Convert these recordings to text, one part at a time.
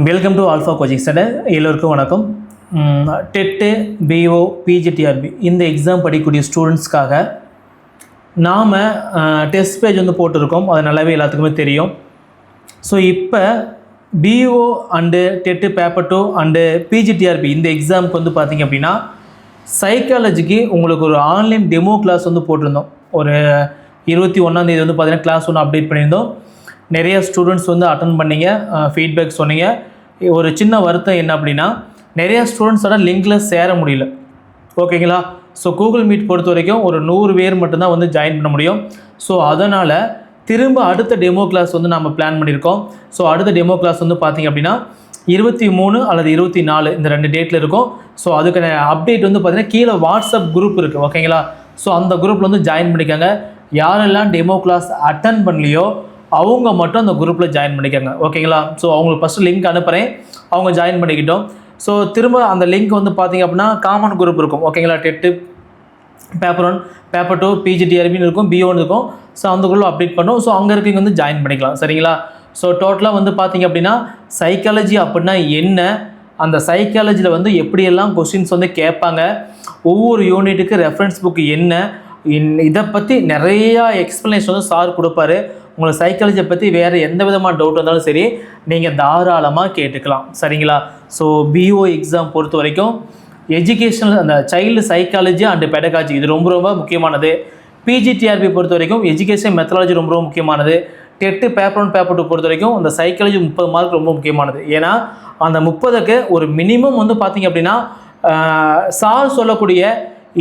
Welcome to alpha coaching centre. எல்லோருக்கும் வணக்கம். TET, PO, PGTRB இந்த எக்ஸாம் படிக்கக்கூடிய ஸ்டூடெண்ட்ஸ்க்காக நாம் டெஸ்ட் பேஜ் வந்து போட்டிருக்கோம். அது நல்லாவே எல்லாத்துக்குமே தெரியும். ஸோ இப்போ PO and TET paper 2 and PGTRB இந்த எக்ஸாமுக்கு வந்து பார்த்திங்க அப்படின்னா சைக்காலஜிக்கு உங்களுக்கு ஒரு ஆன்லைன் டெமோ கிளாஸ் வந்து போட்டிருந்தோம். ஒரு 21ஆம் தேதி வந்து பார்த்திங்கன்னா கிளாஸ் ஒன்று அப்டேட் பண்ணியிருந்தோம். நிறைய ஸ்டூடெண்ட்ஸ் வந்து அட்டன் பண்ணிங்க, ஃபீட்பேக் சொன்னீங்க. ஒரு சின்ன வருத்தம் என்ன அப்படின்னா நிறையா ஸ்டூடெண்ட்ஸோட லிங்கில் சேர முடியல. ஓகேங்களா? ஸோ கூகுள் மீட் பொறுத்த வரைக்கும் ஒரு 100 பேர் மட்டும்தான் வந்து ஜாயின் பண்ண முடியும். ஸோ அதனால் திரும்ப அடுத்த டெமோ கிளாஸ் வந்து நம்ம பிளான் பண்ணியிருக்கோம். ஸோ அடுத்த டெமோ கிளாஸ் வந்து பார்த்திங்க அப்படின்னா 23 அல்லது 24 இந்த 2 டேட்டில் இருக்கும். ஸோ அதுக்கான அப்டேட் வந்து பார்த்திங்கன்னா கீழே வாட்ஸ்அப் குரூப் இருக்குது. ஓகேங்களா? ஸோ அந்த குரூப்பில் வந்து ஜாயின் பண்ணிக்கோங்க. யாரெல்லாம் டெமோ கிளாஸ் அட்டன் பண்ணலையோ அவங்க மட்டும் அந்த குரூப்பில் ஜாயின் பண்ணிக்கோங்க. ஓகேங்களா? ஸோ அவங்களுக்கு ஃபஸ்ட்டு லிங்க் அனுப்புகிறேன், அவங்க ஜாயின் பண்ணிக்கிட்டோம். ஸோ திரும்ப அந்த லிங்க் வந்து பார்த்திங்க அப்படின்னா காமன் குரூப் இருக்கும். ஓகேங்களா? டெட்டு, பேப்பர் 1, பேப்பர் 2, பிஜிடிஆர்பின்னு இருக்கும், பிஓன்னு இருக்கும். ஸோ அந்த குரூப்பில் அப்டேட் பண்ணோம். ஸோ அங்கே இருக்கீங்க வந்து ஜாயின் பண்ணிக்கலாம். சரிங்களா? ஸோ டோட்டலாக வந்து பார்த்திங்க அப்படின்னா சைக்காலஜி அப்படின்னா என்ன, அந்த சைக்காலஜியில் வந்து எப்படியெல்லாம் கொஸ்டின்ஸ் வந்து கேட்பாங்க, ஒவ்வொரு யூனிட்டுக்கு ரெஃபரன்ஸ் புக்கு என்ன, இதை பற்றி நிறையா எக்ஸ்ப்ளனேஷன் வந்து சார் கொடுப்பாரு. உங்களுக்கு சைக்காலஜியை பற்றி வேறு எந்த விதமான டவுட் இருந்தாலும் சரி நீங்கள் தாராளமாக கேட்டுக்கலாம். சரிங்களா? ஸோ பிஓ எக்ஸாம் பொறுத்த வரைக்கும் எஜுகேஷனல் அந்த சைல்டு சைக்காலஜி அண்டு பெடகாலஜி இது ரொம்ப ரொம்ப முக்கியமானது. பிஜிடிஆர்பி பொறுத்த வரைக்கும் எஜுகேஷன் மெத்தடாலஜி ரொம்ப ரொம்ப முக்கியமானது. டெட்டு பேப்பர் 1 பேப்பர் 2 பொறுத்த வரைக்கும் அந்த சைக்காலஜி 30 மார்க் ரொம்ப முக்கியமானது. ஏன்னா அந்த 30க்கு ஒரு மினிமம் வந்து பார்த்திங்க அப்படின்னா சார் சொல்லக்கூடிய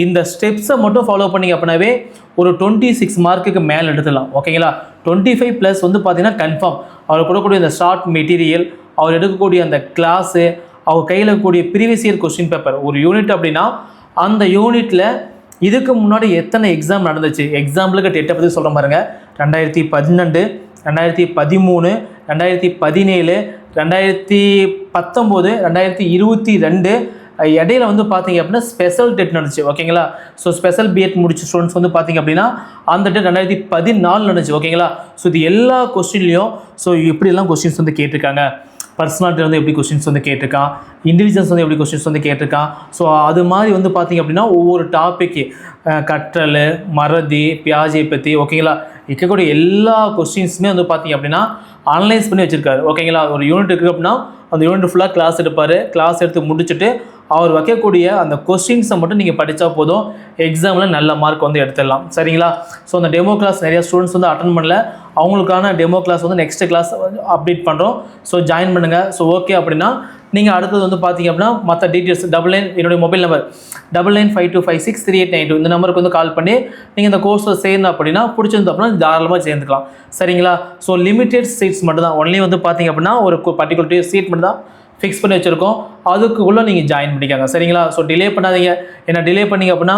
இந்த ஸ்டெப்ஸை மட்டும் ஃபாலோ பண்ணிங்க அப்படின்னாவே ஒரு 26 மார்க்குக்கு மேலே எடுத்துடலாம். ஓகேங்களா? 25 ப்ளஸ் வந்து பார்த்திங்கன்னா கன்ஃபார்ம். அவர் கொடுக்கக்கூடிய இந்த ஷார்ட் மெட்டீரியல், அவர் எடுக்கக்கூடிய அந்த கிளாஸு, அவர் கையில் இருக்கக்கூடிய ப்ரீவியஸ் இயர் கொஸ்டின் பேப்பர், ஒரு யூனிட் அப்படின்னா அந்த யூனிட்டில் இதுக்கு முன்னாடி எத்தனை எக்ஸாம் நடந்துச்சு, எக்ஸாம்பிளுக்கு டெட்டை பற்றி சொல்கிற பாருங்க. 2012, 2013, 2017, 2019, 2022 இடையில வந்து பார்த்திங்க அப்படின்னா ஸ்பெஷல் டெட் நடந்துச்சு. ஓகேங்களா? ஸோ ஸ்பெஷல் பிஎட் முடிச்ச ஸ்டூடெண்ட்ஸ் வந்து பார்த்திங்க அப்படின்னா அந்த டெட் 2014 நடந்துச்சு. ஓகேங்களா? ஸோ இது எல்லா கொஸ்டின்லையும் ஸோ எப்படிலாம் கொஸ்டின்ஸ் வந்து கேட்டிருக்காங்க, பர்சனாலிட்டி வந்து எப்படி கொஸ்டின்ஸ் வந்து கேட்டிருக்கான், இன்டெலிஜென்ஸ் வந்து எப்படி கொஸ்டின்ஸ் வந்து கேட்டிருக்கான். ஸோ அது மாதிரி வந்து பார்த்திங்க அப்படின்னா ஒவ்வொரு டாப்பிக்கு கற்றல், மறதி, பியாஜை பற்றி ஓகேங்களா இருக்கக்கூடிய எல்லா கொஸ்டின்ஸுமே வந்து பார்த்திங்க அப்படின்னா அனலைஸ் பண்ணி வச்சுருக்காரு. ஓகேங்களா? ஒரு யூனிட் இருக்குது அப்படின்னா அந்த யூனிட் ஃபுல்லாக கிளாஸ் எடுப்பார். கிளாஸ் எடுத்து முடிச்சுட்டு அவர் வைக்கக்கூடிய அந்த கொஸ்டின்ஸை மட்டும் நீங்கள் படித்தா போதும், எக்ஸாமில் நல்ல மார்க் வந்து எடுத்துடலாம். சரிங்களா? ஸோ அந்த டெமோ கிளாஸ் நிறையா ஸ்டூடெண்ட்ஸ் வந்து அட்டன் பண்ணல. அவங்களுக்கான டெமோ கிளாஸ் வந்து நெக்ஸ்ட் கிளாஸ் வந்து அப்டேட் பண்ணுறோம். ஸோ ஜாயின் பண்ணுங்கள். ஸோ ஓகே அப்படின்னா நீங்கள் அடுத்தது வந்து பார்த்திங்க அப்படின்னா மற்ற டீட்டெயில்ஸ் 99 என்னுடைய மொபைல் நம்பர் 9952563892 இந்த நம்பருக்கு வந்து கால் பண்ணி நீங்கள் இந்த கோர்ஸில் சேர்ந்தோம் அப்படின்னா பிடிச்சிருந்து அப்படின்னா தாராளமாக சேர்ந்துக்கலாம். சரிங்களா? ஸோ லிமிட்டெட் சீட்ஸ் மட்டும் தான். ஒன்லி வந்து பார்த்திங்க அப்படின்னா ஒரு பர்டிகுலர் சீட் மட்டும் தான் ஃபிக்ஸ் பண்ணி வச்சுருக்கோம். அதுக்குள்ளே நீங்கள் ஜாயின் பண்ணிக்காங்க. சரிங்களா? ஸோ டிலே பண்ணாதீங்க. ஏன்னா டிலே பண்ணிங்க அப்படின்னா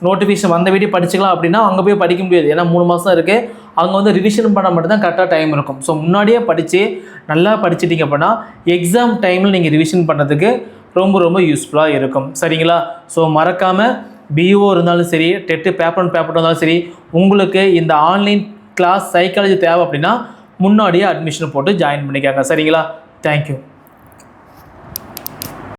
நோட்டிஃபிகேஷன் வந்த வீடியோ படிச்சுக்கலாம் அப்படின்னா அங்கே போய் படிக்க முடியாது. ஏன்னா 3 மாதம் இருக்குது. அங்கே வந்து ரிவிஷன் பண்ண மட்டும் தான் கரெக்டாக டைம் இருக்கும். ஸோ முன்னாடியே படித்து நல்லா படிச்சிட்டிங்க அப்படின்னா எக்ஸாம் டைமில் நீங்கள் ரிவிஷன் பண்ணுறதுக்கு ரொம்ப ரொம்ப யூஸ்ஃபுல்லாக இருக்கும். சரிங்களா? ஸோ மறக்காமல் பிஓ இருந்தாலும் சரி, டெட்டு பேப்பர் 1 பேப்பர் 2 இருந்தாலும் சரி, உங்களுக்கு இந்த ஆன்லைன் கிளாஸ் சைக்காலஜி தேவை அப்படின்னா முன்னாடியே அட்மிஷன் போட்டு ஜாயின் பண்ணிக்காங்க. சரிங்களா? தேங்க்யூ.